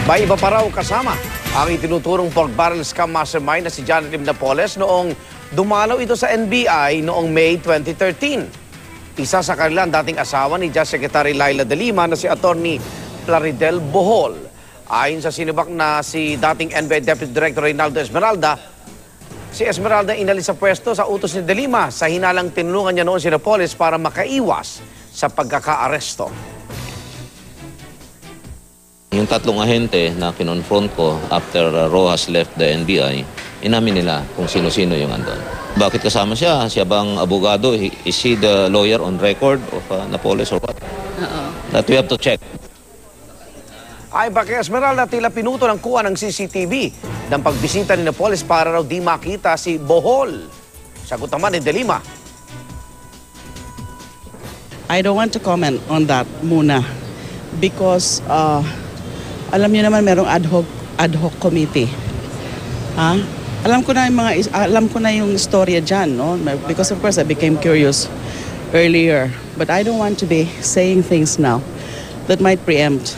May iba pa raw kasama ang itinuturong pork barrel scam mastermind na si Janet Lim Napoles noong dumalaw ito sa NBI noong May 2013. Isa sa kanila ang dating asawa ni Just Secretary Laila De Lima na si Attorney Plaridel Bohol. Ayon sa sinibak na si dating NBI Deputy Director Reynaldo Esmeralda, si Esmeralda inalis sa pwesto sa utos ni De Lima sa hinalang tinulungan niya noon si Napoles para makaiwas sa pagkakaaresto. Yung tatlong ahente na kinonfront ko after Rojas left the NBI, inamin nila kung sino-sino yung andon. Bakit kasama siya? Siya bang abogado? Is he the lawyer on record of Napoles or what? That we have to check. Ay ba kay Esmeralda, tila pinuto ng kuha ng CCTV ng pagbisita ni Napoles para raw di makita si Bohol. Sagot naman ni De Lima. I don't want to comment on that muna because alam niyo naman merong ad hoc committee. Alam ko na yung istorya diyan, no? Because of course I became curious earlier, but I don't want to be saying things now that might preempt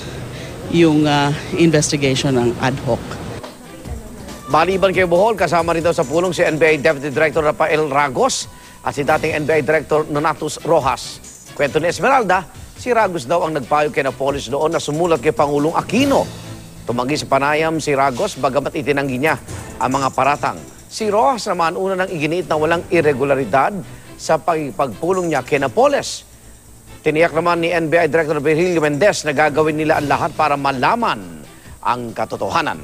yung investigation ng ad hoc. Maliban kay Bohol, kasama rin daw sa pulong si NBI Deputy Director Rafael Ragos at si dating NBI Director Nonatus Rojas. Kwento ni Esmeralda, si Ragos daw ang nagpayo kay Napoles noon na sumulat kay Pangulong Aquino. Tumanggi sa panayam si Ragos bagamat itinanggi niya ang mga paratang. Si Rojas naman una nang iginiit na walang irregularidad sa pagpulong niya kay Napoles. Tiniyak naman ni NBI Director Virgilio Mendez na gagawin nila ang lahat para malaman ang katotohanan.